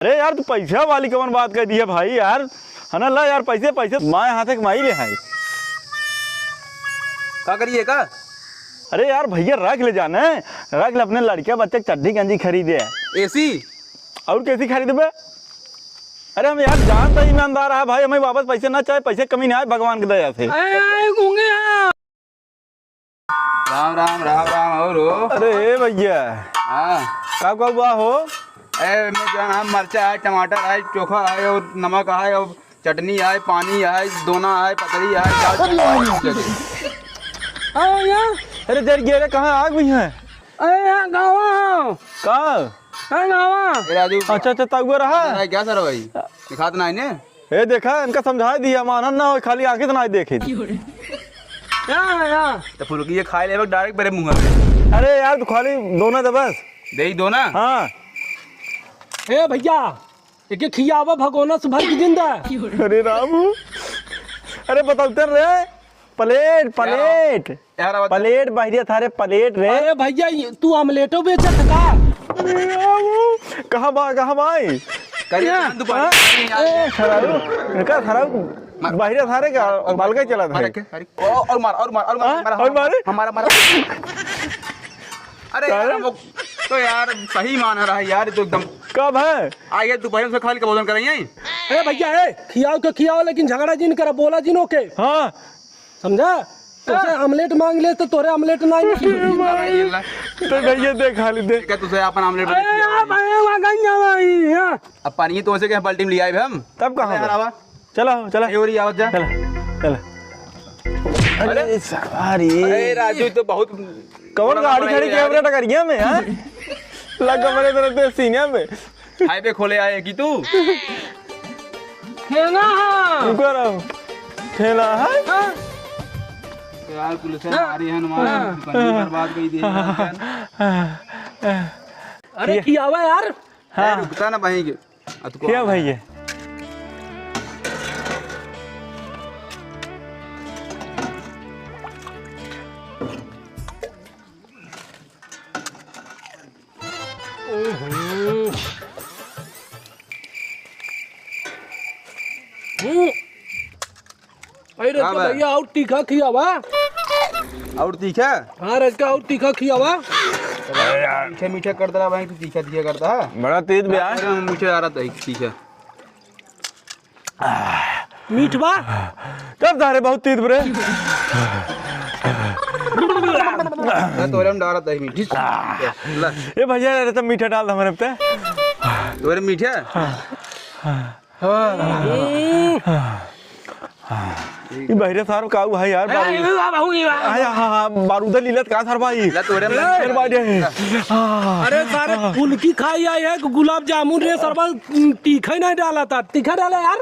अरे यार तू पैसा वाली कौन बात कर दी है भाई यार, है ना। ला यार पैसे पैसे माए हाथ एक माई ले है क्या करिए का? अरे यार भैया रख ले जाना है, रख ले अपने लड़के बच्चे चड्डी गंजी खरीदे है। एसी और कैसी खरीदे बे? अरे हम यार जानता ही ईमानदार है भाई, हमें वापस पैसे ना चाहे, पैसे कमी नहीं आए भगवान की दया से। राम राम राम राम और हो। अरे भैया हाँ कब कब हुआ हो? मैं जो है मरचा है, टमाटर है, चोखा है और नमक है और चटनी है, पानी है, दोना है, पतरी है, अरे देर गिरे कहाँ आग भी है? कहाँ? राजू अच्छा अच्छा तब रहा क्या सर भाई दिखा तो नहीं ने? ए देखा इनका समझा दिया, मानन ना हो खाली आंखें तो ना देखे। तो फुल्की ये खाए ले डायरेक्ट मेरे मुंह में। अरे यार तू खाली दोना दे बस। दे ही दो ना। हाँ ए भैया एक खियावा भगोना से भर की जिंदा। अरे रामू अरे बताते रे प्लेट प्लेट यार प्लेट बाहरिया थारे प्लेट रे। अरे भैया तू ऑमलेटो बेचत का? अरे रामू कहाँ भाई करिए इनका खराब बाहरिया थारे का बाल का चला था और मार और मारे हमारा मारा। अरे यार वो तो यार सही मान रहा है यार, तो एकदम कब है आइए दोपहर से खाली का भोजन करेंगे। ए भैया ए खियाओ के खियाओ, लेकिन झगड़ा जिन करा बोला जिन ओके हाँ समझा। तुझसे ऑमलेट मांग ले तो तोरे ऑमलेट नहीं। तो भैया देख खाली दे क्या तुझे अपन ऑमलेट अब पानी तो ऐसे क्या बाल्टी में ले आए हम तब कहाँ यार? चला चला और आवत जा चला चला। अरे सवारी अरे राजू तो बहुत कौन गाड़ी खड़ी कैमरा टकरिया में हां लगा मेरे तरफ से सीने में हाईवे खोले आए कि तू खेला रुको रहो ठेला है यार पुलिस ने मारी है हमारी बर्बाद कर दी है। अरे खियावा यार। हां रुकता ना भाई क्या भाई ये अरे भैया और तीखा खियावा और तीखा। हाँ रज का और तीखा खियावा। मीठा मीठा करता रहा भाई, तू तीखा तीखा करता है बड़ा तेज भी है। मीठा आ रहा था तीखा मीठवा कब धारे बहुत तेज बरे तोरे में डाला था मीठी ये भैया अरे तब मीठा डाल हमारे पे तोरे मीठा। ये बहरे सार का है यार बारूद लीलत का सर भाई तोरे में अरे सारे फुल्की खाई आई है, गुलाब जामुन रे सरबा तीखा ही नहीं डाला था। तीखा डाला यार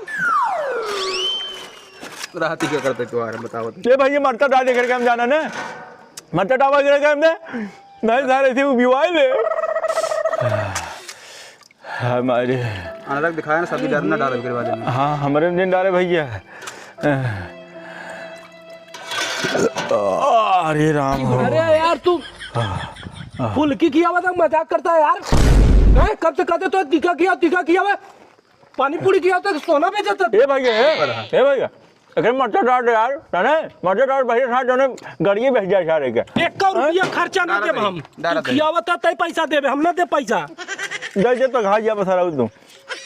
रहा तीखा करते तो यार बताओ। ये भाई मरता डाल करके हम जाना ना मरता डावा करके हमने नहीं सारे ऐसे बिवाई ले हमारे आने तक दिखाया ना सब्जी डाल ना डाल के बाद में। हाँ हमारे दिन डाले भैया। अरे राम हो। अरे यार तू फुल्की किया हुआ था मजाक करता है यार। कब से कहते तो तीखा किया हुआ पानी पूरी किया तो सोना बेचता। ए भैया अगर मटर डाल यार ना मटर डाल भैया साथ जोने गाड़ी भेज जाए सारे के 1 रुपया खर्चा ना देब हम। किया हुआ था तय पैसा देबे, हम ना दे पैसा दे तो खा जा बस रहा तू।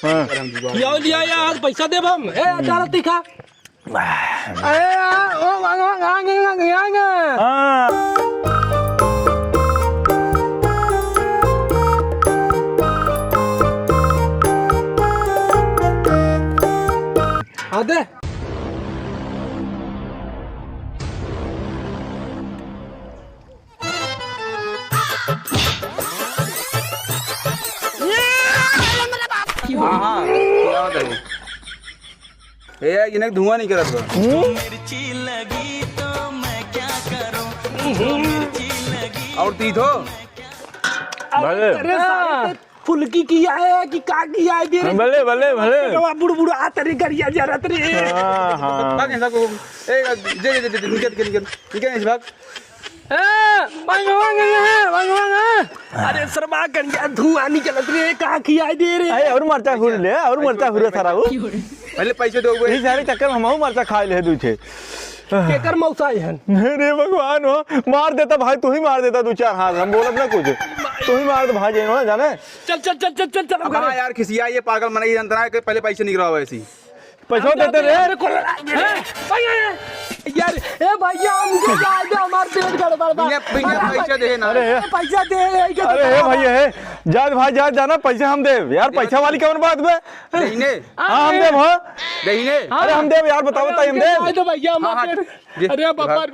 हां किया लिया यार पैसा देब हम। ए डाल तीखा अरे ओ आगे हां आदे हाँ क्या होता है ये इन्हें धुआं नहीं करत बा। मिर्ची लगी तो मैं क्या करूं और तीत हो भले फुल्की किया है कि का किया है बेरे भले भले भले बुड़ आ तरी करिया जरा तरी। हां हां भाग ऐसा को ए जे निकल इस भाग अरे शर्मा करिया धुआं निकलत रे कहा खियाई दे रे अरे और मरचा हुर ले और मरचा हुरे सारा वो पहले पैसे दो यही सारे चक्कर में हमहू मरचा खा ले दूछे केकर मौसा है अरे भगवान हो मार देता भाई तू ही मार देता 2-4 हाथ हम बोलत ना कुछ तू ही मार दे भाई जेनो ना जाने चल चल चल चल चल चल अब हाँ यार खिसिया ये पागल मनाई जनता है कि पहले पैसे निकलवाओ ऐसी पैसा देते रे यार ए भैया हमको जाए दे हमार पेट गड़बड़ बा बिना पैसे दे ना अरे पैसा दे अरे हे भाई हे जाद भाई जाद जाना पैसे हम दे यार पैसा वाली कौन बात बे दहीने हाँ हम देव हाँ दहीने अरे हम देव यार बताओ हम देव तो भैया हमार पेट अरे बाबा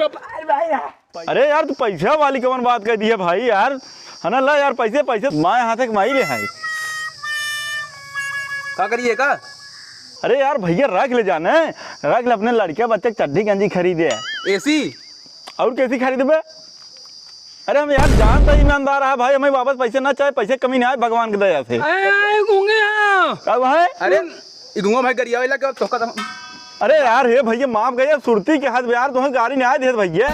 भाई अरे यार तू पैसा वाली कौन बात कर दी है भाई यार है ना ला यार पैसे पैसे माए हाथ माई ले है क्या करिए का अरे यार भैया रख ले जाना रख ले अपने लड़के बच्चे चड्डी गंजी खरीदे एसी और कैसी खरीदबे अरे हम यार जानता ईमानदार है भाई हमें वापस पैसे ना चाहे पैसे कमी नहीं आए भगवान की दया से गूंगे कब है अरे इदुआ भाई गरिया वाला का तो का अरे यार हे भैया माफ गया सुरती के हाथ यार तुम्हें गाड़ी नहीं आए दे भैया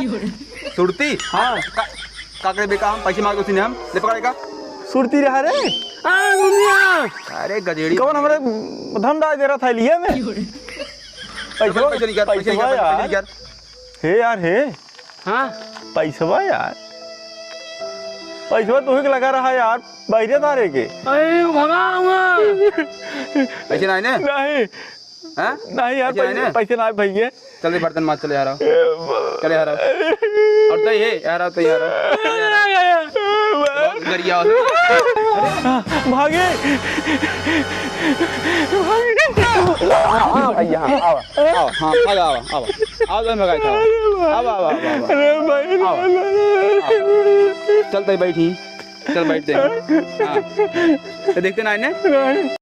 सुरती हाँ का करे बेका हम पैसे मांग दो हम ले पकड़ेगा सुरती रहा रे अरे गजेड़ी कौन हमारे धन डाल दे रहा था लिए में पैसे निकाल पैसे निकाल हे यार हे हाँ पैसा यार पैसा तू ही लगा रहा है यार बहरे तारे के अरे भगाऊंगा पैसे नहीं ने नहीं हाँ नहीं यार पैसे ना भैया चल बर्तन मार चले यार चले यार और तो ये यार तो यार गरिया भागे भैया आओ आओ हाँ भाग आओ आओ आओ तो भगाई था आओ आओ अरे भाई चलते बैठी चल बैठते हाँ तो देखते ना इन्हें